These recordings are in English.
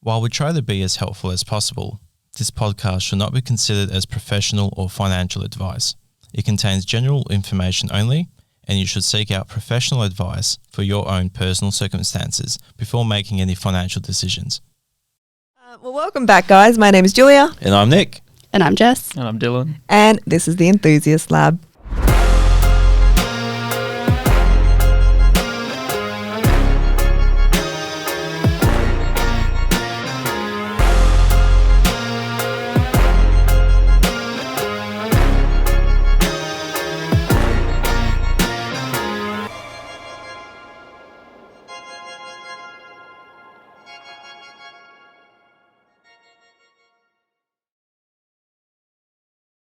While we try to be as helpful as possible, this podcast should not be considered as professional or financial advice. It contains general information only, and you should seek out professional advice for your own personal circumstances before making any financial decisions. Well, welcome back, guys. My name is Julia. And I'm Nick. And I'm Jess. And I'm Dylan. And this is the Enthusiast Lab.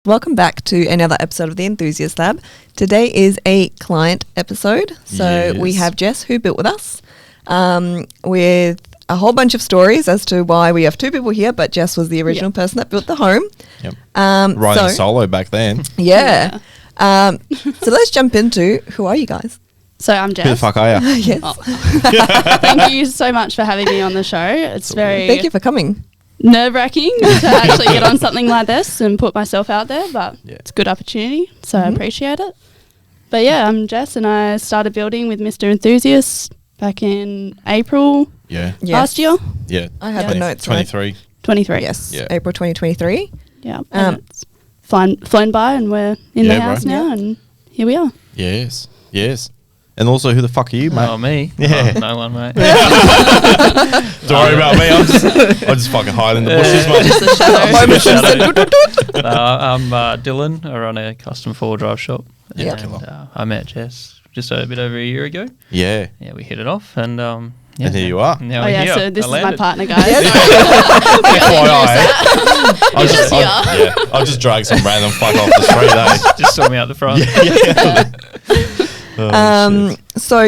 Welcome back to another episode of the Enthusiast Lab. Today is a client episode. So we have Jess, who built with us, with a whole bunch of stories as to why we have two people here, but Jess was the original person that built the home. Yep. Riding solo back then. Yeah. So let's jump into, who are you guys? So I'm Jess. Who the fuck are you? Yes. Oh. Thank you so much for having me on the show. It's very Thank you for coming. nerve-wracking to actually get on something like this and put myself out there, but it's a good opportunity, so I appreciate it. But yeah, I'm Jess and I started building with Mr Enthusiast back in April last year. Yeah. I have the notes. 23. 23. Yes. Yeah. April 2023. Yeah. And it's flown by and we're in the house now and here we are. Yes. Yes. And also, who the fuck are you, mate? Oh, me? Yeah. Oh, no one, mate. Don't worry about me. I'm just fucking hiding in the bushes, mate. I'm Dylan. I run a custom four-wheel drive shop. Yeah. And, I met Jess just a bit over a year ago. Yeah. Yeah, we hit it off and And here you are. now Oh we're yeah, here. so this I is my landed. partner, guys. I'll just drag some random fuck off the street, eh? Just saw me out the front. So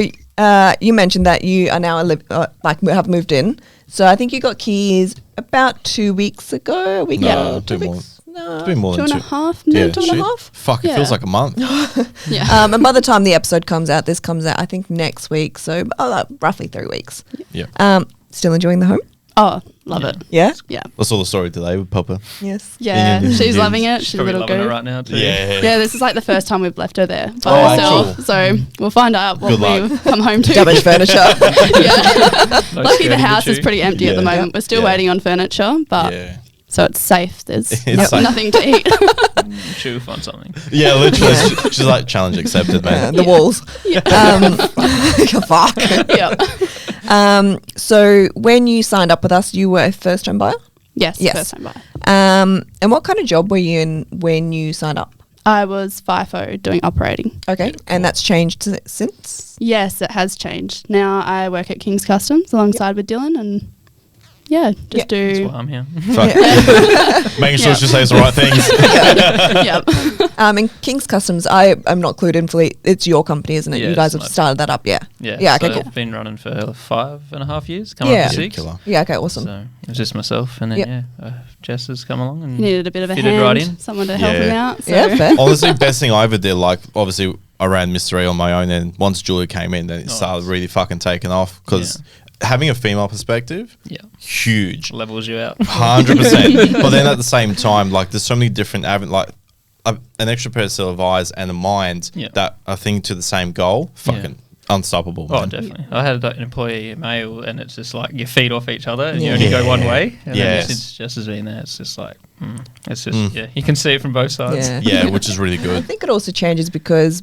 you mentioned that you are now have moved in. So I think you got keys about 2 weeks ago. A week ago. 2 2 more. weeks. No. It's been more than 2.5? Yeah. 2.5. Fuck, it feels like a month. Yeah. And by the time the episode comes out, this comes out I think next week. So roughly 3 weeks. Yeah. Still enjoying the home? Oh, love it. Yeah. Yeah. I saw the story today with Papa. Yes. Yeah, Yeah. she's Yeah. loving it. She's a Probably little loving it good. right now too. Yeah. Yeah, this is like the first time we've left her there by Oh, herself. cool. So we'll find out what Good luck. we come home to. Damaged furniture. Yeah. No Lucky the skirting house is issue. pretty empty at the Yeah. moment. We're still Yeah. waiting on furniture, but Yeah. so it's safe. There's It's safe. nothing to eat. She will find something. Yeah, literally. She's like, challenge accepted, man. The walls. Fuck. Yeah. So when you signed up with us, you were a first-time buyer? Yes, Yes. first time buyer. And what kind of job were you in when you signed up? I was FIFO doing operating. Okay. And that's changed since? Yes, it has changed. Now I work at King's Customs alongside with Dylan and That's do... why I'm here. Making sure she says the right things. Yep. And King's Customs, I'm not clued in fully. It's your company, isn't it? Yeah, you guys it's have my- started that up, yeah. Yeah. Yeah, so okay, cool. I've been running for 5.5 years, coming Yeah. up to 6. Killer. Yeah, okay, awesome. So it was just myself and then Jess has come along and He needed a bit of a fitted hand, right in. someone to help him Yeah. out. So. Yeah, fair. Honestly, best thing I ever did, like, obviously, I ran Mr. E on my own, and once Julia came in, then it started really fucking taking off, because having a female perspective, huge. levels you out. 100%. But then at the same time, like, there's so many different an extra pair of eyes and a mind that are thinking to the same goal. Fucking unstoppable. Oh, Man. definitely. I had an employee, a male, and it's just like you feed off each other and you only go one way. And then since Jess has been there, it's just like, it's just, you can see it from both sides. Yeah. Yeah, which is really I good. think it also changes because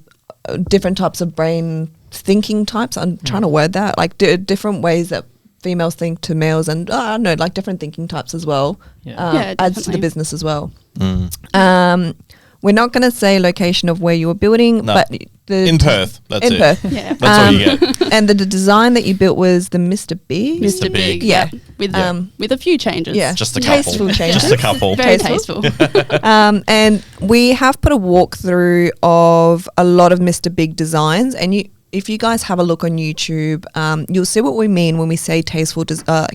different types of brain thinking types, I'm trying to word that, like different ways that females think to males, and I don't know, like different thinking types as well. Yeah, adds to the definitely. business as well. We're not going to say location of where you were building, No. but In Perth. That's in it. Perth. Yeah. That's all you get. And the design that you built was the Mr. Big. Mr. Big. Big, Yeah. with a few changes. Yeah. Just a couple. Tasteful changes. Just a couple. Very Tasteful. tasteful. And we have put a walkthrough of a lot of Mr. Big designs, and if you guys have a look on YouTube, you'll see what we mean when we say tasteful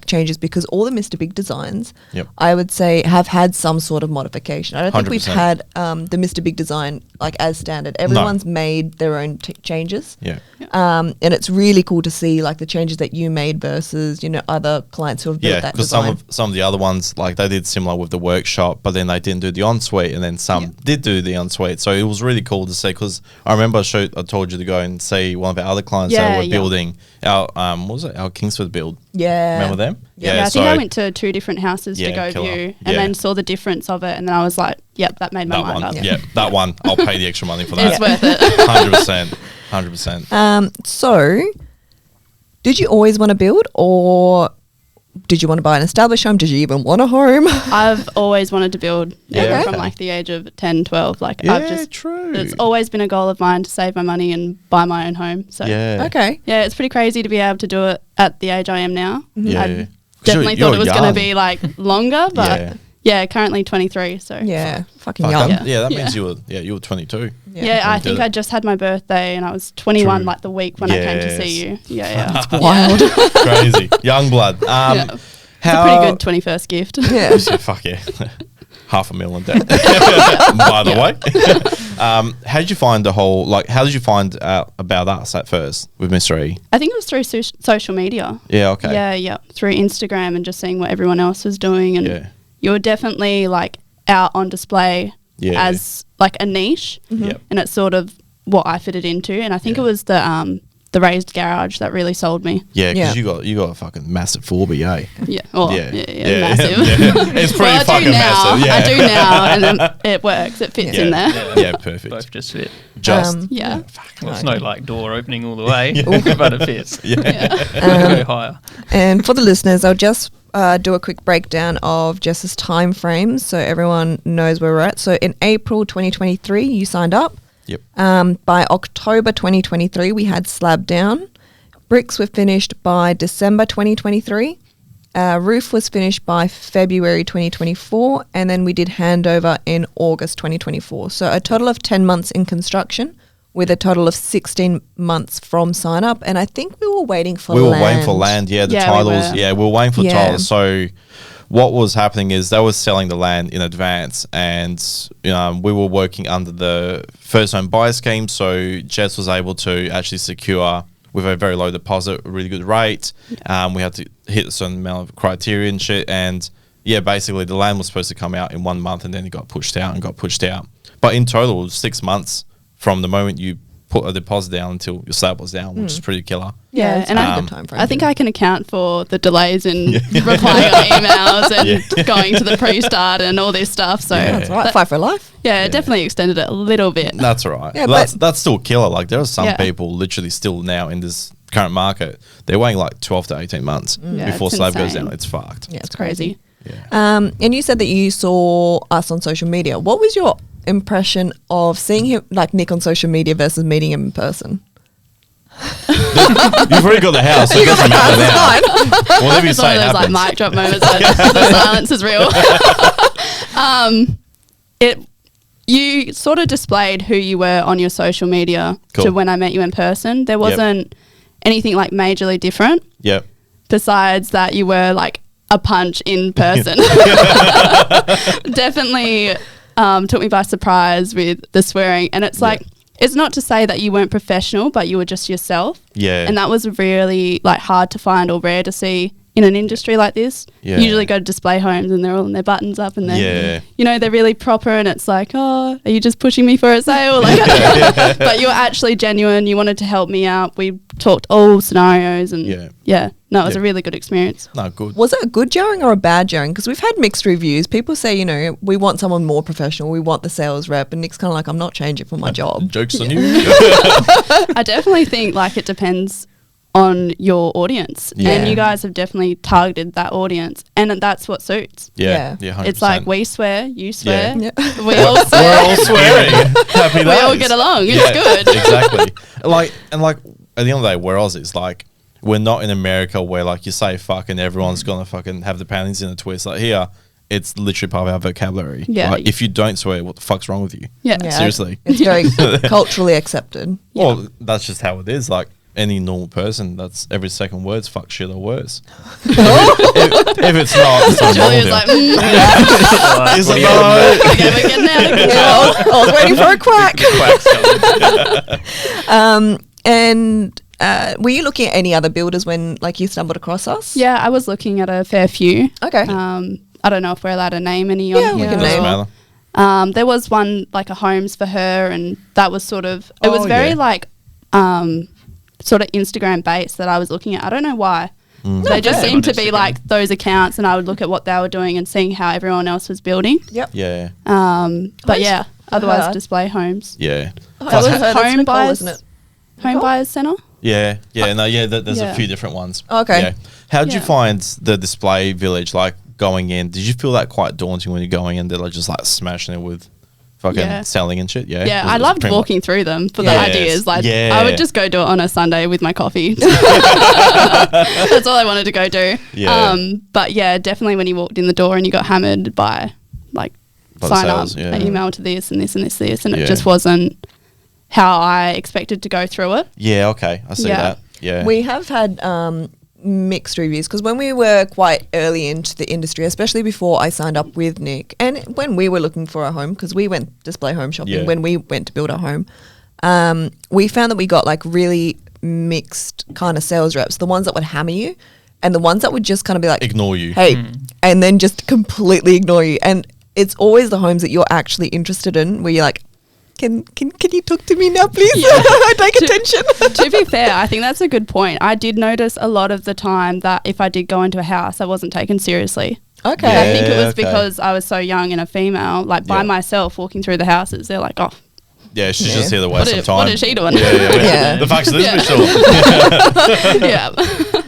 changes, because all the Mr. Big designs, I would say, have had some sort of modification. I don't think we've 100%. had the Mr. Big design like as standard. Everyone's made their own changes. Yeah. And it's really cool to see like the changes that you made versus, you know, other clients who have built that design. Yeah, because some of the other ones, like they did similar with the workshop, but then they didn't do the ensuite, and then some did do the ensuite. So it was really cool to see, because I remember I told you to go and see one of our other clients that were building our, what was it, our Kingsford build. Yeah. Remember them? Yeah, I think I went to 2 different houses to go view, and then saw the difference of it, and then I was like, yep, that made my mind up. Yeah, that one. I'll pay the extra money for that. It's worth it. 100%. So, did you always want to build, or did you want to buy an established home? Did you even want a home? I've always wanted to build from like the age of 10, 12. Like true. It's always been a goal of mine to save my money and buy my own home. So okay. Yeah, it's pretty crazy to be able to do it at the age I am now. Yeah. I definitely thought it was going to be like longer, but currently 23. So fucking young. That means you were 22. Yeah, I think I just had my birthday and I was 21 like the week when I came to see you. Yeah. That's wild. Crazy. Young blood. It's a pretty good 21st gift. Yeah. Fuck yeah. $500,000 debt. By the way. How did you find how did you find out about us at first with Mr. E? I think it was through social media. Yeah, okay. Yeah. Through Instagram and just seeing what everyone else was doing. And you were definitely like out on display as like a niche. Yep. And it's sort of what I fitted into. And I think it was the raised garage that really sold me. Yeah, because you got a fucking massive 4B, eh? Yeah. Oh, yeah, massive. It's pretty fucking massive. Yeah. I do now, and then it works. It fits in there. Yeah, perfect. Both just fit. Just. Yeah. Well, it's no like door opening all the way, but it fits. Go higher. And for the listeners, I'll just do a quick breakdown of Jess's time frames so everyone knows where we're at. So in April 2023, you signed up. Yep. By October 2023, we had slab down. Bricks were finished by December 2023. Roof was finished by February 2024. And then we did handover in August 2024. So a total of 10 months in construction with a total of 16 months from sign up. And I think we were waiting for land. We were waiting for land, the titles. We were waiting for titles. So what was happening is they were selling the land in advance, and we were working under the first home buyer scheme. So Jess was able to actually secure with a very low deposit, a really good rate. We had to hit a certain amount of criteria and shit. And basically the land was supposed to come out in 1 month, and then it got pushed out. But in total, it was 6 months from the moment you put a deposit down until your slab was down, which is pretty killer. Yeah, and I think I can account for the delays in replying on emails and going to the pre-start and all this stuff. So that's right. Fight for life. Yeah, it definitely extended it a little bit. That's all right. Yeah, that's still killer. Like there are some people literally still now in this current market, they're waiting like 12 to 18 months before slab goes down. It's fucked. Yeah, it's crazy. Yeah. And you said that you saw us on social media. What was your impression of seeing him, like Nick, on social media versus meeting him in person? You've already got the house, so it doesn't matter now. Whatever you say happens. Like mic drop moments, but the silence is real. You sort of displayed who you were on your social media to when I met you in person. There wasn't anything like majorly different. Yep. Besides that, you were like a punch in person. Definitely took me by surprise with the swearing, and it's like, it's not to say that you weren't professional, but you were just yourself. Yeah. And that was really like hard to find or rare to see in an industry like this. Yeah. You usually go to display homes and they're all in their buttons up and they're, they're really proper, and it's like, oh, are you just pushing me for a sale? Like, but you were actually genuine. You wanted to help me out. We talked all scenarios and it was a really good experience. No, good. Was it a good jarring or a bad jarring? Because we've had mixed reviews. People say, we want someone more professional. We want the sales rep. And Nick's kind of like, I'm not changing for my job. Joke's on you. I definitely think like it depends on your audience, and you guys have definitely targeted that audience, and that's what suits. 100%. It's like we swear, you swear, we all swear. We're all swearing. Happy days. We all get along. It's good. Exactly. Like at the end of the day, we're Aussies. Like, we're not in America where like you say fuck and everyone's gonna fucking have the panties in a twist. Like here, it's literally part of our vocabulary. Yeah. Like, if you don't swear, what the fuck's wrong with you? Yeah. Seriously. It's very culturally accepted. Well, that's just how it is. Like, any normal person, that's every second word's fuck, shit, or worse. if it's not, it's Julia's like, is it not? okay, we're getting out of control. I was waiting for a quack. Quacks coming. And were you looking at any other builders when like you stumbled across us? Yeah, I was looking at a fair few. Okay. I don't know if we're allowed to name any on Yeah, we here. can Doesn't name. matter. There was one like a homes for her, and that was sort of it was very like sort of Instagram based that I was looking at. I don't know why. They just seemed to be like those accounts, and I would look at what they were doing and seeing how everyone else was building. Yep. Yeah. But yeah, otherwise heard. display homes. Yeah. Oh, That was that's Home Nicole, Buyers, isn't it? Home Buyers Centre. Yeah. Yeah. No. Yeah. There's Yeah. a few different ones. Okay. Yeah. How did you Yeah. find the display village? Like going in, did you feel that quite daunting when you're going in? They're like just like smashing it with fucking Yeah. selling and shit. Yeah. Yeah, Was I it loved pretty walking through them for Yes. the ideas. Like, Yeah. I would just go do it on a Sunday with my coffee. That's all I wanted to go do. Yeah. But yeah, definitely when you walked in the door and you got hammered by like By the sign sales, up, yeah. an email to this and this and this, and Yeah. it just wasn't how I expected to go through it. Yeah. Okay. I see Yeah. that. Yeah. We have had mixed reviews because when we were quite early into the industry, especially before I signed up with Nick, and when we were looking for a home, because we went display home shopping Yeah. when we went to build our home, we found that we got like really mixed kind of sales reps. The ones that would hammer you, and the ones that would just kind of be like, Ignore you. hey, and then just completely ignore you. And it's always the homes that you're actually interested in where you're like, can you talk to me now, please? Take attention. To be fair, I think that's a good point. I did notice a lot of the time that if I did go into a house, I wasn't taken seriously. Okay. I think it was okay. because I was so young and a female, like by Yeah. myself walking through the houses. They're like, oh, Yeah. She's Yeah. just here to waste some time. what is she doing? Yeah. The facts of this Yeah. bitch sure. Yeah.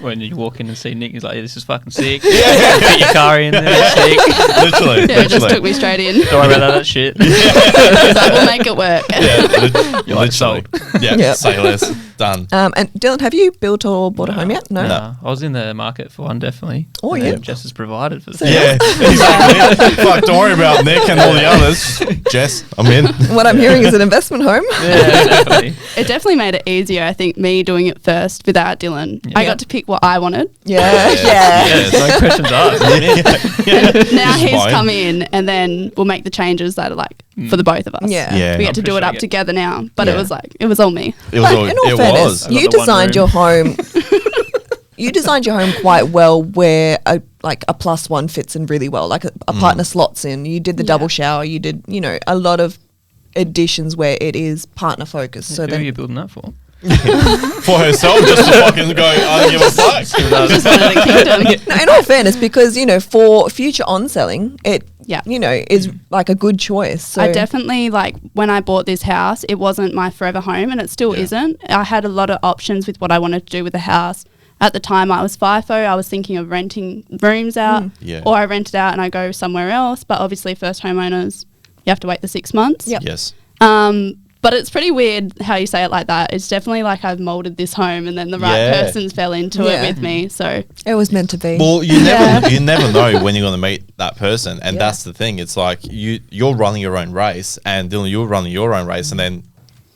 When you walk in and see Nick, he's like, yeah, this is fucking sick. Put your car in there, sick. Literally. Yeah, it just took me straight in. Don't worry about that shit. He's like, we'll make it work. You're like, literally. sold. Yeah. Yep. Say less. Done. And Dylan, have you built or bought a home yet? No. No. I was in the market for one, definitely. Oh, And yeah. then Jess has provided for the Yeah. Exactly. Fuck. Don't worry about Nick and all the others. Jess, I'm in. What I'm hearing is an investment home. Yeah, definitely. It definitely made it easier, I think, me doing it first without Dylan. Yeah. I got to pick what I wanted. Yeah. Yeah, there's no questions asked. Now Just he's fine. come in and then we'll make the changes that are like for the both of us. Yeah. Yeah. We get to do it up Appreciate it. together now. But Yeah. it was like, it was all me. It was. But All, in all it fairness, was. I got you the one designed room. your home. You designed your home quite well, where a +1 fits in really well, like a partner slots in. You did the double shower. You did, a lot of additions where it is partner focused. So Who are then, you building that for? For herself, just to fucking go. I don't give a fuck. Just wanted a kingdom. no, in all fairness, because for future on selling, it Yeah. is like a good choice. So I definitely when I bought this house, it wasn't my forever home and it still Yeah. isn't. I had a lot of options with what I wanted to do with the house. At the time I was FIFO, I was thinking of renting rooms out Yeah. or I rent it out and I go somewhere else. But obviously first homeowners, you have to wait the 6 months. Yep. Yes. But it's pretty weird how you say it like that. It's definitely like I've molded this home and then the right Yeah. persons fell into Yeah. it with me. So it was meant to be. Well, you never know when you're going to meet that person, and Yeah. that's the thing. It's like you're running your own race, and Dylan, you're running your own race, and then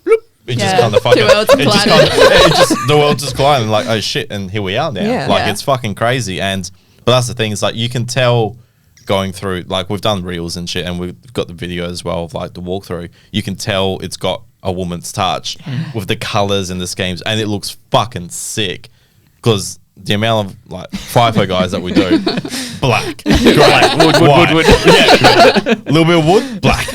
bloop, it just Yeah. kind of fucking Two worlds it just collided. the world just collided. Like, oh shit, and here we are now. Yeah. Like Yeah. it's fucking crazy, but that's the thing. It's like you can tell going through. Like we've done reels and shit, and we've got the video as well of like the walkthrough. You can tell it's got a woman's touch with the colors and the schemes, and it looks fucking sick because the amount of like FIFO guys that we do, black, grey, wood, yeah, a little bit of wood, black.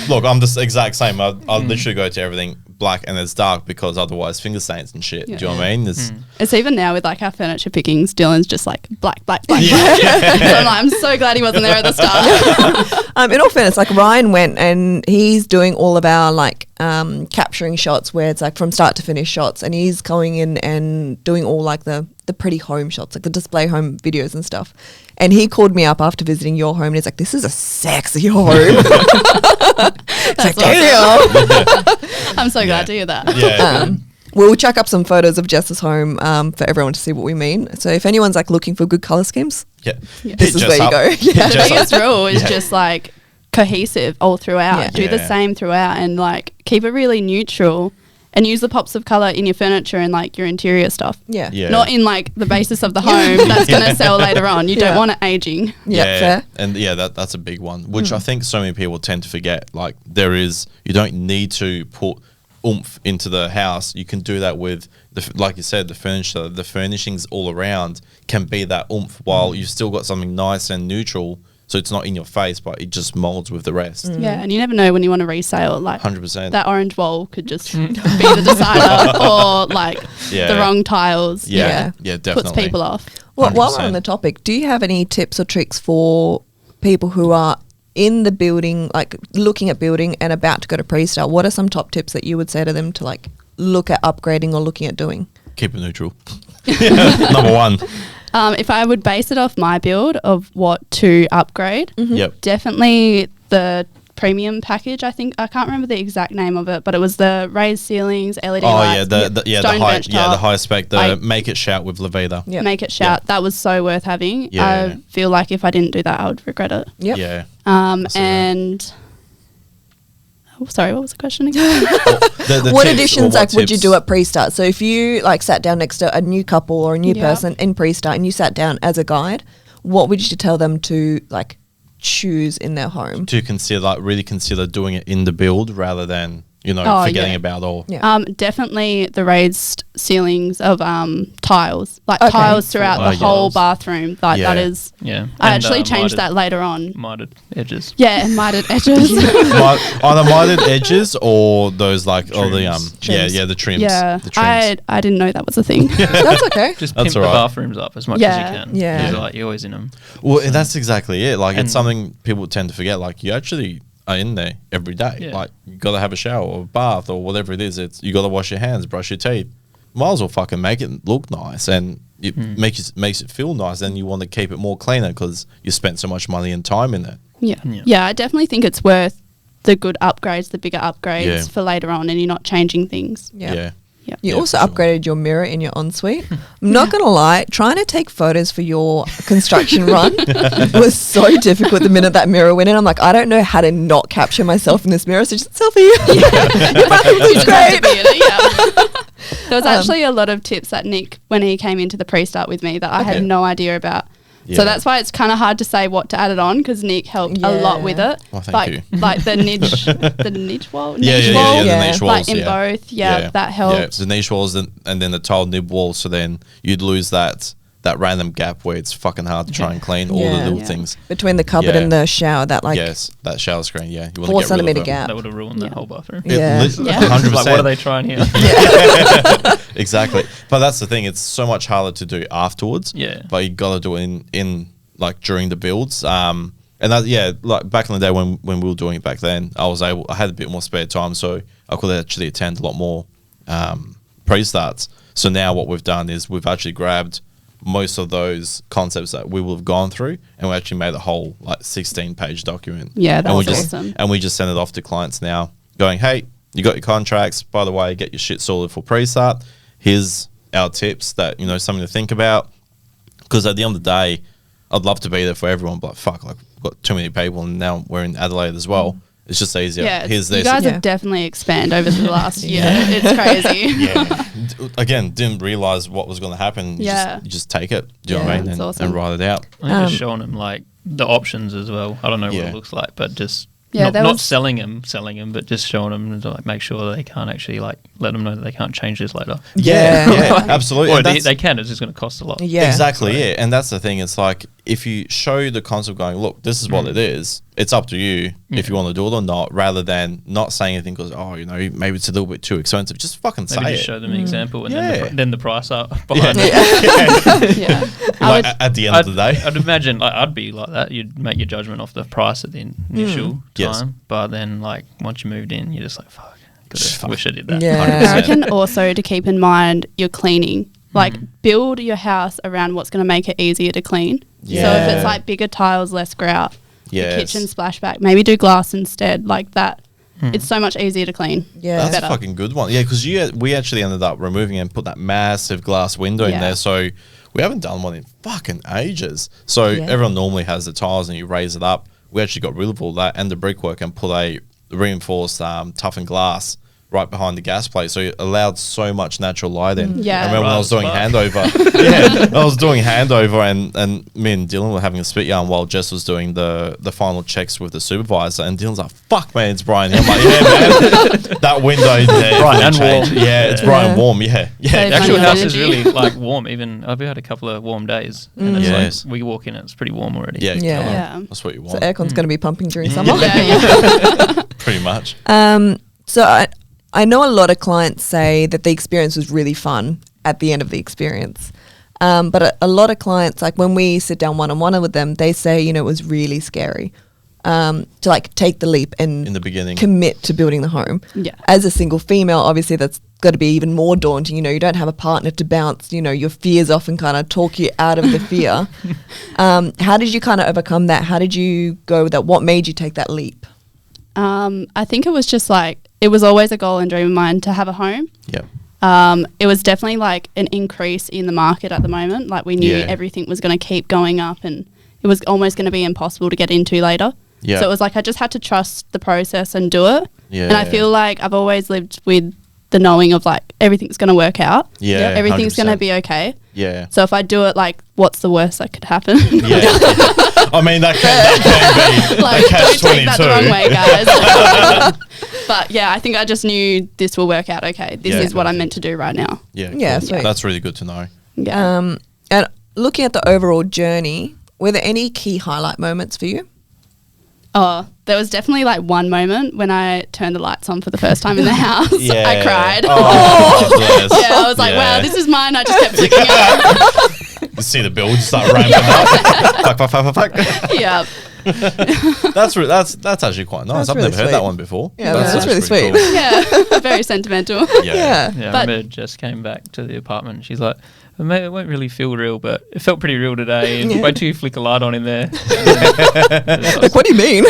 Look, I'm just the exact same. I literally go to everything black and it's dark because otherwise finger stains and shit. Yeah. Do you know what I mean? It's, it's even now with like our furniture pickings, Dylan's just like black, black, black, Yeah. black. So I'm so glad he wasn't there at the start. In all fairness, like Ryan went and he's doing all of our like capturing shots where it's like from start to finish shots, and he's going in and doing all like the pretty home shots, like the display home videos and stuff. And he called me up after visiting your home and he's like, "This is a sexy home." It's like, That's damn. I'm so glad to hear that. yeah. We'll chuck up some photos of Jess's home for everyone to see what we mean. So if anyone's like looking for good color schemes, Yeah. this is Hit where Jess you up. go. Hit Yeah. The Jess up. biggest rule is Yeah. just like cohesive all throughout. Yeah. Do the Yeah. same throughout and like keep it really neutral. and use the pops of colour in your furniture and like your interior stuff. Yeah. Not in like the basis of the home that's going to sell later on. You don't want it aging. Yeah, fair. And that's a big one, which I think so many people tend to forget. Like you don't need to put oomph into the house. You can do that with like you said, the furniture, the furnishings all around can be that oomph while you've still got something nice and neutral. So it's not in your face, but it just molds with the rest. Yeah, and you never know when you want to resale. Like 100%. That orange wall could just be the decider, or like the wrong tiles. Yeah, definitely. Puts people off. Well, while we're on the topic, do you have any tips or tricks for people who are in the building, like looking at building and about to go to pre-sale? What are some top tips that you would say to them to like look at upgrading or looking at doing? Keep it neutral. Number one. If I would base it off my build of what to upgrade, definitely the premium package. I can't remember the exact name of it, but it was the raised ceilings, LED lights, the high spec, make it shout with Levita. Make it shout. That was so worth having. I feel like if I didn't do that, I would regret it. And sorry, what was the question again? What additions would you do at pre-start? So if you like sat down next to a new couple or a new person in pre-start and you sat down as a guide, what would you tell them to like choose in their home? To consider, really consider doing it in the build rather than forgetting about all. Definitely the raised ceilings of tiles, tiles throughout the whole bathroom. Like that is. Yeah. I actually changed that later on. Mitered edges. Yeah, mitered edges. Either mitered edges or those like trims. The trims. Yeah, the trims. I didn't know that was a thing. That's okay. Just pimp the bathrooms up as much as you can. Yeah. Because you're always in them. Well, that's exactly it. Like it's something people tend to forget. Like you actually are in there every day. Yeah. Like you got to have a shower or a bath or whatever it is. You got to wash your hands, brush your teeth. Might as well fucking make it look nice and it makes it feel nice. And you want to keep it more cleaner because you spent so much money and time in it. Yeah, I definitely think it's worth the good upgrades, the bigger upgrades for later on, and you're not changing things. You also upgraded your mirror in your ensuite. I'm not going to lie, trying to take photos for your construction run was so difficult the minute that mirror went in. I'm like, I don't know how to not capture myself in this mirror, so just selfie. Your bathroom looks great. There was actually a lot of tips that Nick, when he came into the pre-start with me, that I had no idea about. So that's why it's kind of hard to say what to add it on because Nick helped a lot with it. Well, thank you. Like the niche, the niche wall, the niche walls, like in both, that helped. Yeah, the niche walls and then the tiled nib walls. So then you'd lose that random gap where it's fucking hard to try and clean all the little things between the cupboard and the shower. That that shower screen. Yeah, you want 4 to get centimeter rid of gap. That would have ruined the whole bathroom. 100%. Like, what are they trying here? Exactly. But that's the thing. It's so much harder to do afterwards. Yeah. But you got to do it in like during the builds. And that, like back in the day when we were doing it back then, I had a bit more spare time, so I could actually attend a lot more pre-starts. So now what we've done is we've actually grabbed most of those concepts that we will have gone through, and we actually made a whole like 16-page document. Yeah, that's awesome. And we just send it off to clients now, going, hey, you got your contracts. By the way, get your shit sorted for pre-start. Here's our tips that something to think about. Because at the end of the day, I'd love to be there for everyone, but fuck, like we've got too many people, and now we're in Adelaide as well. It's just easier. Yeah, you guys have definitely expanded over the last year. It's crazy. Again, didn't realise what was going to happen. You just take it. Do you know what I mean? And write it out. I'm just showing them like the options as well. I don't know what it looks like, but just not selling them, but just showing them to like make sure they can't actually like let them know that they can't change this later. Yeah, absolutely. Or they can. It's just going to cost a lot. Yeah, exactly. Yeah, and that's the thing. It's like if you show the concept, going, look, this is what it is. It's up to you if you want to do it or not, rather than not saying anything because maybe it's a little bit too expensive. Just fucking say it. Show them an example and then the price up behind it. At the end of the day, I'd imagine I'd be like that. You'd make your judgment off the price at the initial time, but then like once you moved in, you're just like, fuck. Wish I did that. Yeah. I reckon also to keep in mind your cleaning. Like build your house around what's going to make it easier to clean. Yeah. So if it's like bigger tiles, less grout, the kitchen splashback, maybe do glass instead, like that. It's so much easier to clean. Yeah, that's a fucking good one. Yeah, because we actually ended up removing and put that massive glass window in there. So we haven't done one in fucking ages. So everyone normally has the tiles and you raise it up. We actually got rid of all that and the brickwork and put a reinforced toughened glass right behind the gas plate, so it allowed so much natural light in. Yeah. I remember when I was doing handover. I was doing handover, and me and Dylan were having a spit yarn while Jess was doing the final checks with the supervisor, and Dylan's like, "Fuck, man, it's bright." I'm like, "Yeah, man, that window there, bright and warm. Yeah, it's bright and warm. Yeah, So The actual house is energy. really like warm. Even I've had a couple of warm days, and it's Yes. like we walk in, it's pretty warm already. yeah, Yeah. colour. Yeah. That's what you So want, aircon's going to be pumping during summer. Yeah. pretty much. So I know a lot of clients say that the experience was really fun at the end of the experience. But a lot of clients, like when we sit down one-on-one with them, they say, you know, it was really scary to like take the leap and In the beginning. commit to building the home. Yeah. As a single female, obviously that's got to be even more daunting. You know, you don't have a partner to bounce, you know, your fears off and kind of talk you out of the fear. How did you kind of overcome that? How did you go with that? What made you take that leap? I think it was just like, it was always a goal and dream of mine to have a home. Yeah. It was definitely like an increase in the market at the moment. Like we knew Yeah. everything was going to keep going up, and it was almost going to be impossible to get into later. Yeah. So it was like I just had to trust the process and do it. Yeah. And I feel like I've always lived with the knowing of like everything's going to work out. Yeah, Everything's going to 100%. be okay. Yeah. So if I do it, like, what's the worst that could happen? Yeah. I mean, that can be Like, a catch don't take that the 22. wrong way, guys. But yeah, I think I just knew this will work out okay. This Yeah. is what I'm meant to do right now. Yeah. Yeah, cool. sweet. That's really good to know. Yeah. And looking at the overall journey, were there any key highlight moments for you? Oh, there was definitely like one moment when I turned the lights on for the first time in the house. Yeah. I cried. Oh, yes. Yeah, I was like, wow, Yeah. this is mine. I just kept flicking it. You see the bill just start ramping up. Fuck. Yeah. That's actually quite nice. That's I've really never heard sweet. that one before. Yeah, that's really pretty sweet. cool. Yeah. Very sentimental. Yeah. Yeah, But- I remember Jess came back to the apartment. She's like, it won't really feel real, but it felt pretty real today. And Yeah. wait till you flick a light on in there. Like, what do you mean?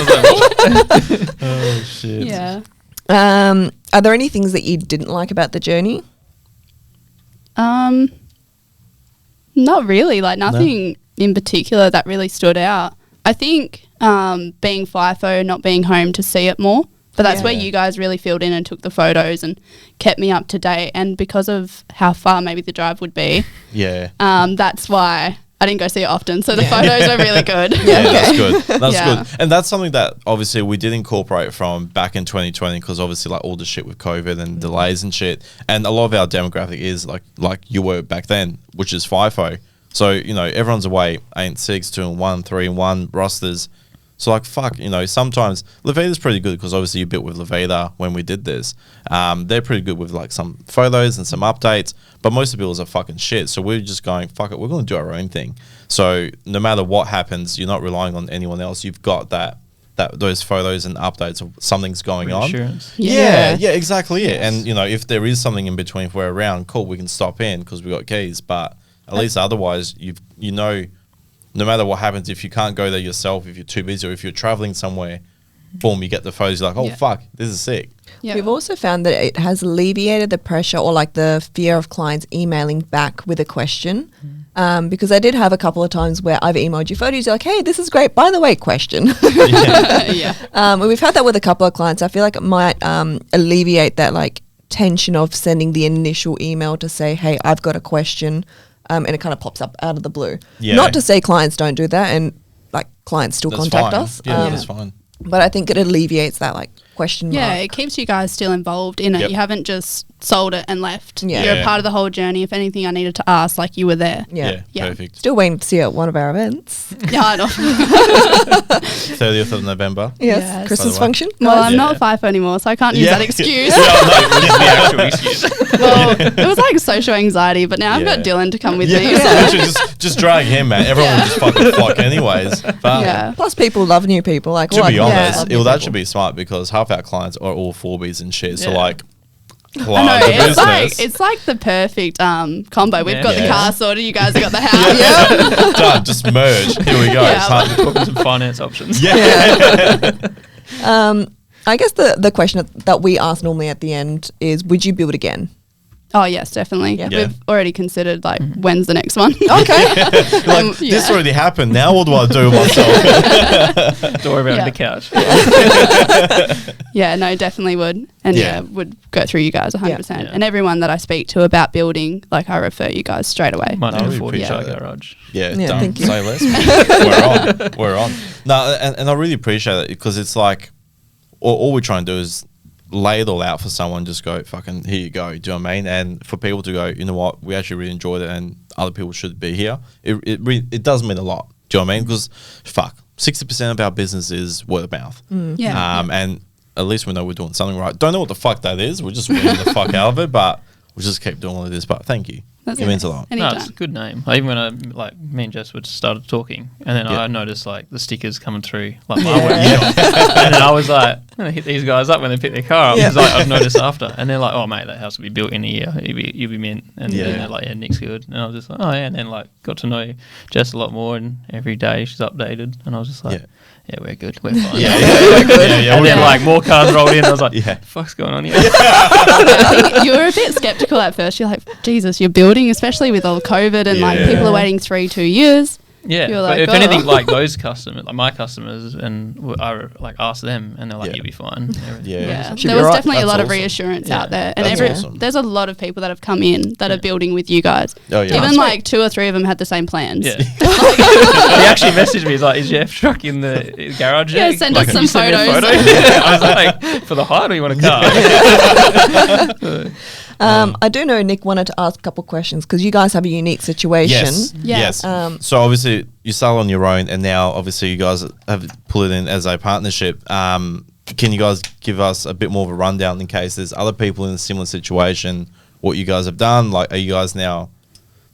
Oh shit. Yeah. Are there any things that you didn't like about the journey? Not really. Like nothing in particular that really stood out. I think being FIFO, not being home to see it more. But that's where you guys really filled in and took the photos and kept me up to date. And because of how far maybe the drive would be, Yeah. that's why I didn't go see it often. So the photos were really good. Yeah, that's good. That's Yeah. good. And that's something that obviously we did incorporate from back in 2020 because obviously like all the shit with COVID and delays and shit. And a lot of our demographic is like you were back then, which is FIFO. So, you know, everyone's away 8 6, 2 and 1, 3 and 1 rosters. So like, fuck, you know, sometimes Levita's pretty good because obviously you built with Levita when we did this. They're pretty good with like some photos and some updates, but most of the builds are fucking shit. So we're just going, fuck it, we're going to do our own thing. So no matter what happens, you're not relying on anyone else. You've got those photos and updates of something's going on. Reassurance. Yeah, exactly. Yeah. And, you know, if there is something in between, if we're around, cool, we can stop in because we got keys. But at least otherwise, you know, no matter what happens, if you can't go there yourself, if you're too busy or if you're traveling somewhere, boom, you get the photos, you're like, oh, fuck, this is sick. Yeah. We've also found that it has alleviated the pressure or like the fear of clients emailing back with a question. Because I did have a couple of times where I've emailed you photos, you're like, hey, this is great. By the way, question. Yeah. And we've had that with a couple of clients. I feel like it might alleviate that like tension of sending the initial email to say, hey, I've got a question. And it kind of pops up out of the blue. Yeah. Not to say clients don't do that and like clients still That's contact fine. us. Yeah, that's fine. But I think it alleviates that like question Yeah, mark. it keeps you guys still involved in it. Yep. You haven't just sold it and left. Yeah. You're Yeah. a part of the whole journey. If anything I needed to ask, like you were there. Yeah. Yeah. Perfect. Still waiting to see you at one of our events. Yeah, I know. 30th of November. Yes, Yes. Christmas By the way. function. Well, I'm Yeah. not a FIFO anymore, so I can't use that excuse. the actual excuse. Well, it was like social anxiety, but now I've got Yeah. Dylan to come with Yeah, me. literally just drag him, man. Everyone Yeah. will just fucking flock anyways. But Yeah. Plus, people love new people. Like, to well, be I honest, love it new would people. actually be smart because half our clients are all 4Bs and shit. So Yeah. like, I plug know, the it's business. like the perfect combo. We've got the Yeah. car sorted, you guys have got the house. Done. Just merge. Here we go. Yeah. It's hard to Put in some finance options. I guess the question that we ask normally at the end is, would you build again? Oh yes, definitely. Yeah. We've already considered like when's the next one. Okay. Like, this already happened. Now what do I do with myself? Don't worry about the couch. Yeah, no, definitely would. And would go through you guys 100%. Yeah. And everyone that I speak to about building, like I refer you guys straight away. Might need a really 40 car appreciate it. garage. Yeah, Yeah, done. thank you. Say less. We're on. No, and I really appreciate it because it's like all we try and do is lay it all out for someone. Just go, fucking, here you go. Do you know what I mean? And for people to go, you know what, we actually really enjoyed it, and other people should be here. It does mean a lot. Do you know what I mean? Because 60% of our business is word of mouth. Yeah. And at least we know we're doing something right. Don't know what the fuck that is. We're just winning the fuck out of it, but we'll just keep doing all of this. But thank you. That's It means a lot. No, Anytime. it's a good name. Like, even when me and Jess would started talking, and then I noticed like the stickers coming through, like my workshop, and then I was like, I'm gonna hit these guys up when they pick their car up. Because I've noticed after, and they're like, oh mate, that house will be built in a year. You'll be mint, and then they're like, yeah, Nick's good, and I was just like, oh yeah, and then like got to know Jess a lot more, and every day she's updated, and I was just like. Yeah, we're good. We're fine. And then like more cars rolled in. I was like, fuck's going on here? I think you were a bit skeptical at first. You're like, Jesus, you're building, especially with all COVID and like people are waiting 2 years. Yeah, You're but like, if oh. anything, like those customers, like my customers, and I like asked them, and they're like, "You'll be fine." Yeah, Should there be was right. definitely a That's lot of awesome. reassurance out there, and That's awesome. there's a lot of people that have come in that are building with you guys. Oh, yeah. Even like 2 or 3 of them had the same plans. Yeah. He actually messaged me. He's like, "Is your F truck in the garage?" Yeah, yet?" send Like, us "Can some you send me a photos." photo?" I was like, "For the hire, or you want a car?" I do know Nick wanted to ask a couple questions because you guys have a unique situation. Yes. Yeah. So obviously you started on your own, and now obviously you guys have pulled it in as a partnership. Can you guys give us a bit more of a rundown in case there's other people in a similar situation? What you guys have done? Like, are you guys now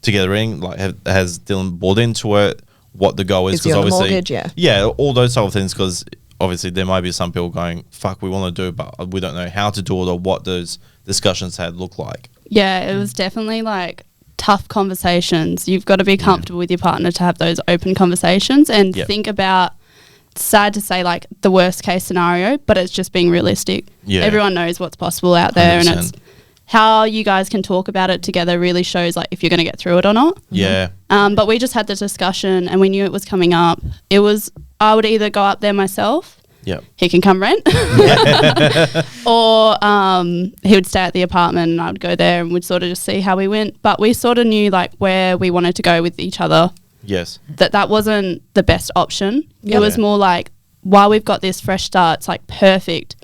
together in? Like, has Dylan bought into it? What the goal is? Is he on the mortgage? yeah, all those sort of things. Because obviously there might be some people going, "Fuck, we want to do it, but we don't know how to do it or what those discussions had look like." Yeah, it was definitely like tough conversations. You've got to be comfortable with your partner to have those open conversations and think about, sad to say, like the worst case scenario, but it's just being realistic. Yeah. Everyone knows what's possible out there 100%. and it's how you guys can talk about it together really shows like if you're going to get through it or not. Yeah. But we just had the discussion and we knew it was coming up. I would either go up there myself. Yep. He can come rent. Or he would stay at the apartment and I would go there and we'd sort of just see how we went. But we sort of knew like where we wanted to go with each other. Yes. That wasn't the best option. Yep. It was more like, while we've got this fresh start, it's like perfect.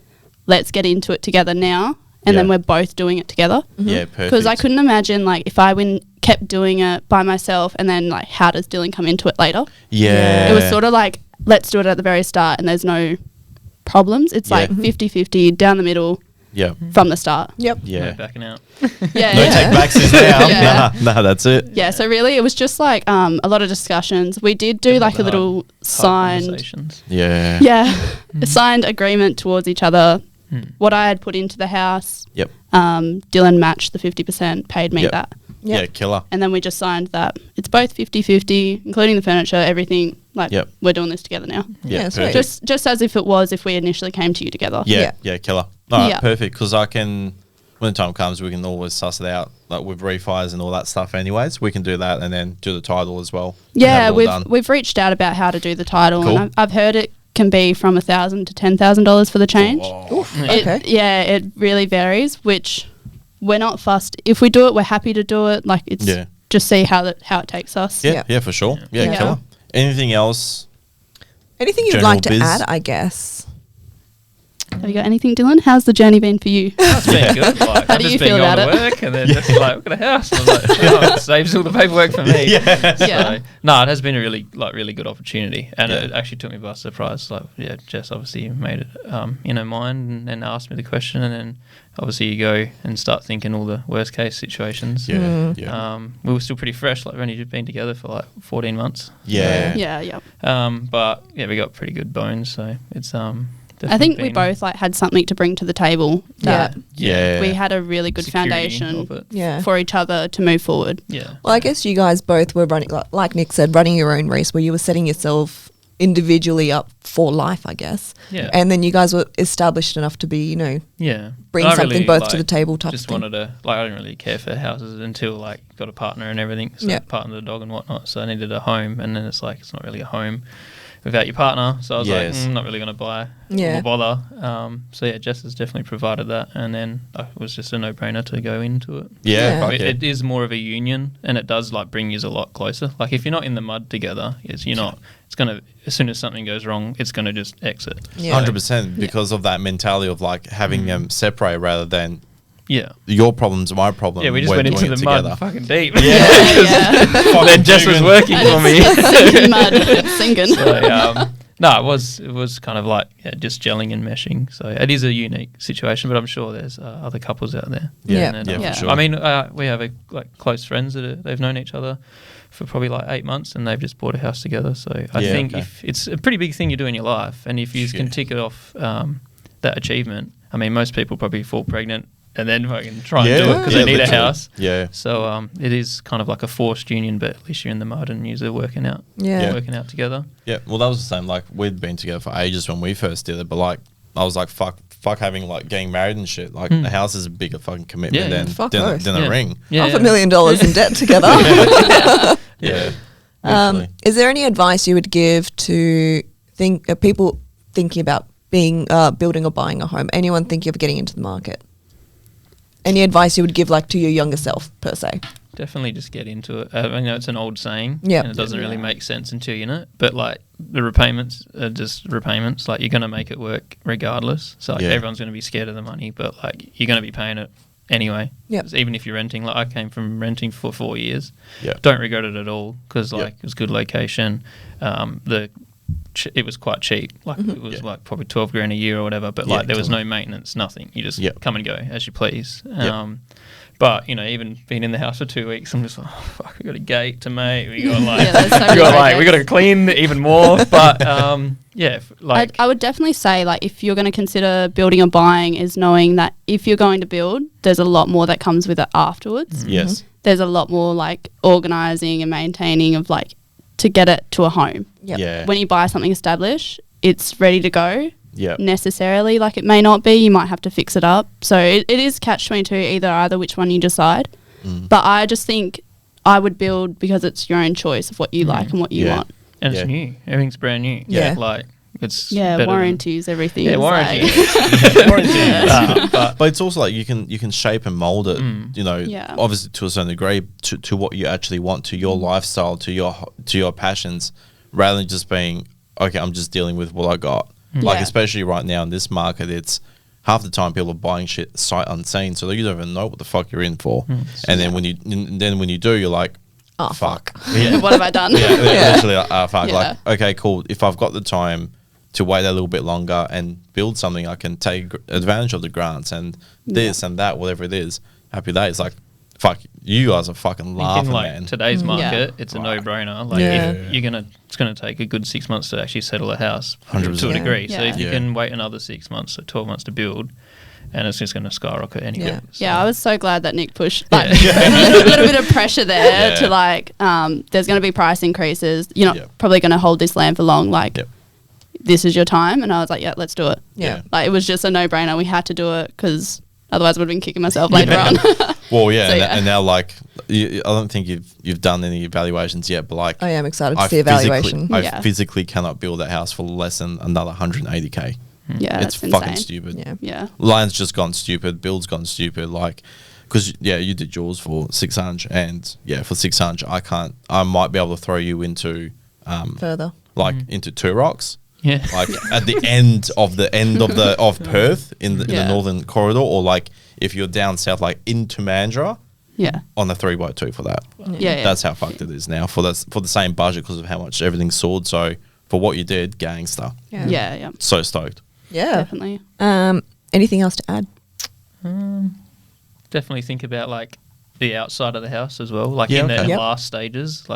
Let's get into it together now. And then we're both doing it together. Yeah, perfect. Because I couldn't imagine like if I kept doing it by myself and then like how does Dylan come into it later? Yeah. It was sort of like, let's do it at the very start and there's no problems. It's like 50-50 down the middle from the start. Yep. Yeah. No backing out. Yeah. No take backs is now. Yeah. Nah, that's it. Yeah, so really it was just like a lot of discussions. We did do like a little signed Conversations. Yeah. a signed agreement towards each other. What I had put into the house. Yep. Dylan matched the 50%, paid me that. Yeah, killer. And then we just signed that. It's both 50-50, including the furniture, everything. Like, we're doing this together now. Yeah, sweet. perfect. Just as if it was if we initially came to you together. Yeah, killer. All right, Yeah. perfect. Because when the time comes, we can always suss it out, like with refis and all that stuff. Anyways, we can do that and then do the title as well. Yeah, and have it all done. we've reached out about how to do the title, Cool. and I've heard it can be from $1,000 to $10,000 for the change. Okay. It really varies, which we're not fussed. If we do it, we're happy to do it. Like it's just see how it takes us. Yeah, for sure. Yeah, killer. Anything else? Anything you'd General like to biz? add, I guess? Have you got anything, Dylan? How's the journey been for you? That's been good. Like, How I've do just you been feel going about to it? work and then just like, look at a house. And I was like, it saves all the paperwork for me. Yeah. So, no, it has been a really good opportunity. And it actually took me by surprise. Like, Jess obviously made it in her mind and asked me the question. And then obviously you go and start thinking all the worst case situations. Yeah. We were still pretty fresh. Like, we've only been together for like 14 months. Yeah. Yeah. But we got pretty good bones. So it's I think we both like had something to bring to the table. That we had a really good foundation for each other to move forward. Yeah. Well, I guess you guys both were running, like Nick said, running your own race where you were setting yourself individually up for life, I guess. Yeah. And then you guys were established enough to be, bring I something really, both to the table type just of thing. wanted to, I didn't really care for houses until got a partner and everything, so partner the dog and whatnot, so I needed a home, and then it's not really a home without your partner, so I was I'm not really going to buy or bother. Jess has definitely provided that, and then it was just a no-brainer to go into it. It is more of a union, and it does bring you a lot closer. Like if you're not in the mud together, it's going to, as soon as something goes wrong, it's going to just exit. 100%, because of that mentality of having them separate rather than your problem's my problem. Yeah, we just went into the mud fucking deep. Then Jess was working for me. Sinking mud, sinking. So, no, it was kind of just gelling and meshing. So it is a unique situation, but I'm sure there's other couples out there. For sure. I mean, we have close friends that they've known each other for probably 8 months, and they've just bought a house together. So I think if it's a pretty big thing you do in your life, and if you can tick it off that achievement, I mean, most people probably fall pregnant and then fucking try and do it because they need a house. Yeah. So it is kind of like a forced union, but at least you're in the mud and you're working out. Working out together. Yeah. Well, that was the same. We'd been together for ages when we first did it, but I was like, fuck having getting married and shit. A house is a bigger fucking commitment than a ring. $500,000 in debt together. Is there any advice you would give to people thinking about building or buying a home? Anyone thinking of getting into the market? Any advice you would give to your younger self per se? Definitely just get into it. I know it's an old saying, and it doesn't really make sense until you're in it. But the repayments are just repayments. You're going to make it work regardless. So everyone's going to be scared of the money, but you're going to be paying it anyway. Even if you're renting. I came from renting for 4 years. Don't regret it at all because it was good location. It was quite cheap. It was probably $12,000 a year or whatever. But there was no maintenance, nothing. You just come and go as you please. But even being in the house for 2 weeks, I'm just oh fuck, we got a gate to make. We got we got to clean even more. But I would definitely say if you're going to consider building or buying, is knowing that if you're going to build, there's a lot more that comes with it afterwards. Yes, there's a lot more organising and maintaining of to get it to a home. When you buy something established, it's ready to go. Necessarily, it may not be. You might have to fix it up. So it is catch-22, either which one you decide. But I just think I would build because it's your own choice of what you like and what you want. And it's new. Everything's brand new. It's warranties, everything. Yeah, warranties. But it's also you can shape and mold it. Obviously to a certain degree to what you actually want, to your lifestyle, to your passions, rather than just being okay. I'm just dealing with what I got. Especially right now in this market, it's half the time people are buying shit sight unseen, so you don't even know what the fuck you're in for. And then when you do, you're like, oh fuck, what have I done? Literally, fuck. Okay, cool. If I've got the time to wait a little bit longer and build something, I can take advantage of the grants and this and that, whatever it is. Happy days. Fuck, you guys are fucking laughing, man. Today's market, it's a no-brainer. It's gonna take a good 6 months to actually settle a house 100%. to a degree. So if you can wait another 6 months or 12 months to build, and it's just going to skyrocket anyway. I was so glad that Nick pushed a little bit of pressure there to there's going to be price increases. You're not probably going to hold this land for long. This is your time, and I was like, let's do it. It was just a no-brainer. We had to do it because otherwise I would have been kicking myself later on. Well, and now I don't think you've done any evaluations yet, but I am excited to see evaluation. I physically cannot build that house for less than another 180K. It's fucking stupid. Land's just gone stupid. Build's gone stupid. Because you did yours for 600, and for 600, I might be able to throw you into further, into Two Rocks. At the end of Perth in the northern corridor, or if you're down south, into Mandurah. On the 3x2 for that. That's how fucked it is now for the same budget because of how much everything soared. So for what you did, gangster. So stoked. Definitely. Anything else to add? Definitely think about the outside of the house as well. In the last stages,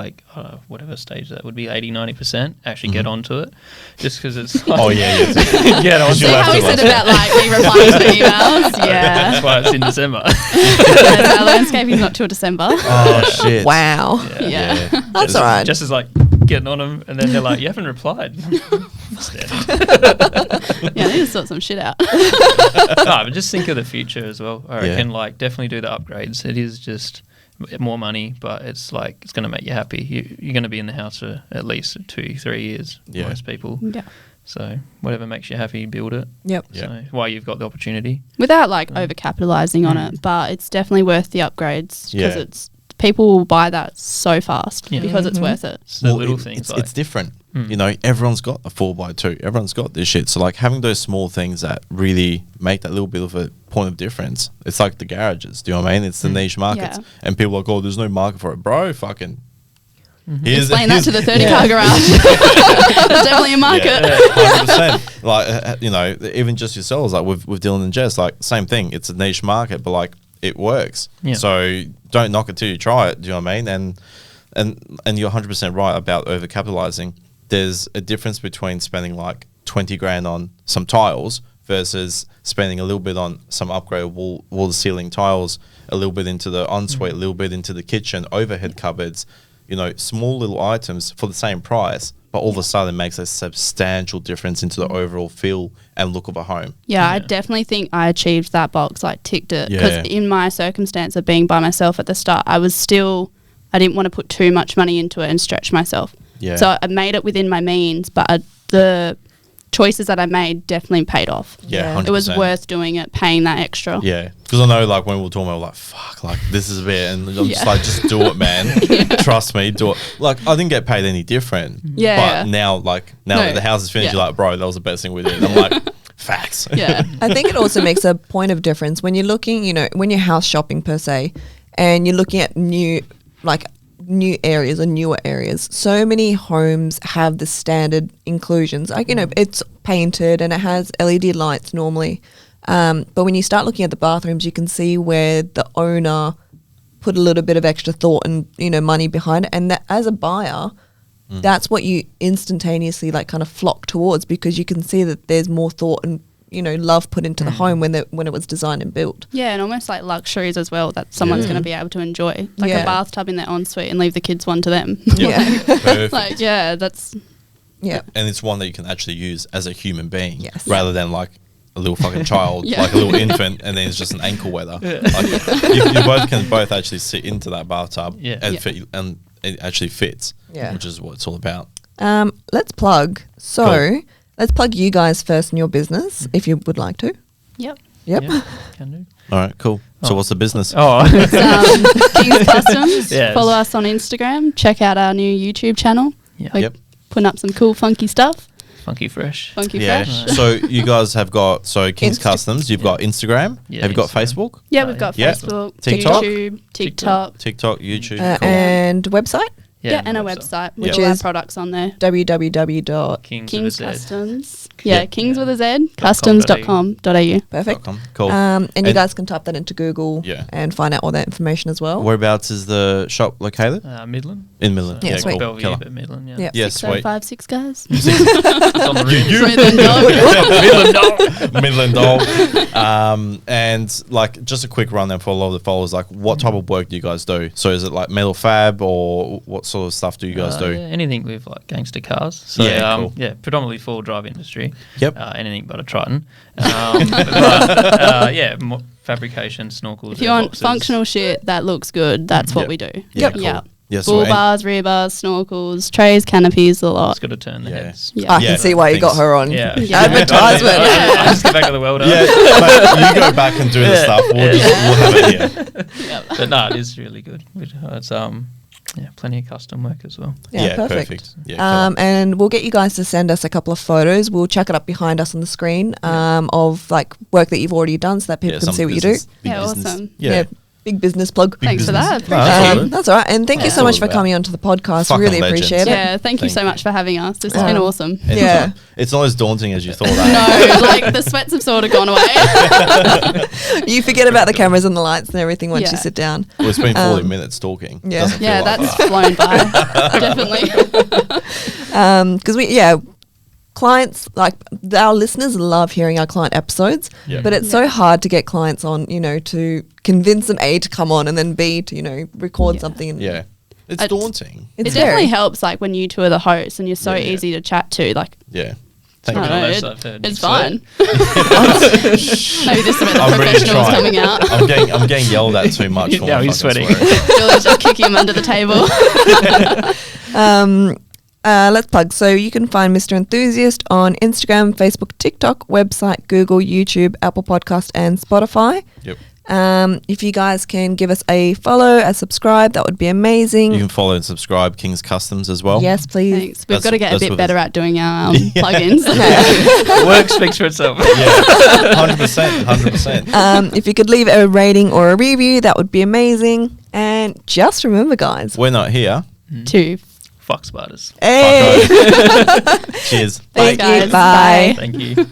whatever stage that would be, 80-90%, actually get onto it. Just because it's get onto it. See how we said about me replying to the emails? That's why it's in December. Our landscaping's not till December. Oh shit! Wow. Yeah. That's all right. Just as getting on them, and then they're like, "You haven't replied." Yeah, I need to sort some shit out. No, but just think of the future as well. I reckon, like, definitely do the upgrades. It is just more money, but it's like it's going to make you happy. You're going to be in the house for at least 2-3 years. Most people. Yeah. So whatever makes you happy, build it. Yep. So while you've got the opportunity, Without like overcapitalizing on it, but it's definitely worth the upgrades because Yeah. it's people will buy that so fast Yeah. because it's worth it. it's the little things. It's, like, it's different. You know, everyone's got a 4x2. Everyone's got this shit. So like having those small things that really make that little bit of a point of difference. It's like the garages. Do you know what I mean? It's the niche markets. Yeah. And people are like, oh, there's no market for it. Bro, fucking... Explain that to the 30-car garage. There's definitely a market. 100%. Like, you know, even just yourselves, like with Dylan and Jess, like same thing. It's a niche market, but like it works. Yeah. So don't knock it till you try it. Do you know what I mean? And you're 100% right about overcapitalizing. There's a difference between spending like 20 grand on some tiles versus spending a little bit on some upgrade wall to ceiling tiles, a little bit into the ensuite, a little bit into the kitchen, overhead cupboards. You know, small little items for the same price, but all of a sudden makes a substantial difference into the overall feel and look of a home. Yeah, I definitely think I achieved that box, like ticked it. Because Yeah. in my circumstance of being by myself at the start, I didn't want to put too much money into it and stretch myself. Yeah. So I made it within my means, but the choices that I made definitely paid off. Yeah, 100%. It was worth doing it, paying that extra. Yeah, because I know, like, when we were talking, I was like, fuck, like, this is a bit, and I'm just Yeah. like, just do it, man. Trust me, do it. Like, I didn't get paid any different. Yeah. But now, like, now No. that the house is finished, Yeah. you're like, bro, that was the best thing we did. And I'm like, facts. Yeah. I think it also makes a point of difference when you're looking, you know, when you're house shopping per se, and you're looking at new areas or newer areas. So many homes have the standard inclusions. Like, you know, it's painted and it has LED lights normally. But when you start looking at the bathrooms, you can see where the owner put a little bit of extra thought and, you know, money behind it. And that, as a buyer, that's what you instantaneously like kind of flock towards, because you can see that there's more thought and, you know, love put into the home when it was designed and built. Yeah, and almost like luxuries as well that someone's going to be able to enjoy. Like Yeah. a bathtub in their ensuite and leave the kids one to them. Yeah. Perfect. Like, yeah, that's... Yeah. And it's one that you can actually use as a human being, Yes. rather than like a little fucking child, Yeah. like a little infant, and then it's just an ankle weather. Like, you both can actually sit into that bathtub and Yeah. fit, and it actually fits, Yeah. which is what it's all about. Let's plug. So Cool. let's plug you guys first in your business, if you would like to. Yep. Yep. Yeah, can do. All right, cool. So what's the business? Oh, It's King's Customs. Yes. Follow us on Instagram. Check out our new YouTube channel. Yeah. We're Yep. putting up some cool, funky stuff. funky fresh. Funky Yeah. fresh. So you guys have got King's Insta- Customs. You've got Instagram. Yeah, have you got Instagram. Facebook, Yeah, we've got Yeah. Facebook, TikTok? YouTube, TikTok. TikTok, YouTube? Cool. And website, Yeah, and a website with Which all our is products on there. www. King's King's with a Z. Customs. Yeah, Yeah. Kings with a Z. Customs.com.au. Perfect. .com. Cool. And you And- guys can type that into Google Yeah. and find out all that information as well. Whereabouts is the shop located? Midland. In Midland. Yeah, Yeah, sweet. cool. Bellevue, Killer. but Midland, yeah. Yeah. Yeah, sweet. 6056, guys. It's on the route. Smooth and dog. Midland Dog. And like just a quick rundown for a lot of the followers, like what type of work do you guys do? So is it like metal fab, or what sort of stuff do you guys do? Yeah, anything with like gangster cars. So Yeah, cool. yeah, predominantly full drive industry. Yep. Anything but a Triton. Yeah, fabrication, snorkels. If you want airboxes. functional shit that looks good, that's what Yep. we do. Yeah, cool. Yeah. Yeah, so Bull and- bars, rear bars, snorkels, trays, canopies, a lot. It's got to turn the Yeah. heads. Yeah. I Yeah, can see why you got things. her on. Yeah. Advertisement. I just get back to the welder. Yeah, mate, you go back and do the Yeah. stuff. We'll have it here. Yeah. But no, it is really good. It's plenty of custom work as well. Yeah, perfect. Yeah, cool. And we'll get you guys to send us a couple of photos. We'll chuck it up behind us on the screen of like work that you've already done, so that people Yeah, can some see what business, you big Yeah, business. awesome. Yeah. big business plug. Big Thanks for business. that. No, that's Appreciate all it. That's all right. And thank you Yeah. so much That's for all coming onto the podcast. Fucking Really legend. appreciate it. Yeah, thank you Thank so you. much for having us. It's been awesome. Yeah. It's not as daunting as you thought. No, like the sweats have sort of gone away. You forget about the cameras and the lights and everything once you Yeah. sit down. Well, it's been 40 minutes talking. yeah. Doesn't feel Yeah, like that's that. flown by. Definitely. Because clients, like our listeners love hearing our client episodes, Yeah. but it's so hard to get clients on, to convince them A, to come on, and then B, to, record something. And Yeah. It's daunting. It It's definitely very. helps, like when you two are the hosts and you're so Yeah. easy to chat to. Like, Yeah. I Thank don't you. know, Less I've heard. it's So- fine. Maybe this is where the I'm really professionals trying. coming out. I'm getting yelled at too much. for Now my he's fucking sweating. swearing. Julie's just kicking him under the table. Let's plug. So you can find Mr. Enthusiast on Instagram, Facebook, TikTok, website, Google, YouTube, Apple Podcast, and Spotify. Yep. If you guys can give us a follow, a subscribe, that would be amazing. You can follow and subscribe King's Customs as well. Yes, please. Thanks. We've That's- got to get a that's bit what better it's- at doing our Yeah. plugins. Work speaks for itself. Yeah. 100%. 100%. If you could leave a rating or a review, that would be amazing. And just remember, guys. We're not here. Two. Fox spiders. Hey. Cheers. Thank Bye, you. guys. Bye. Bye. Thank you.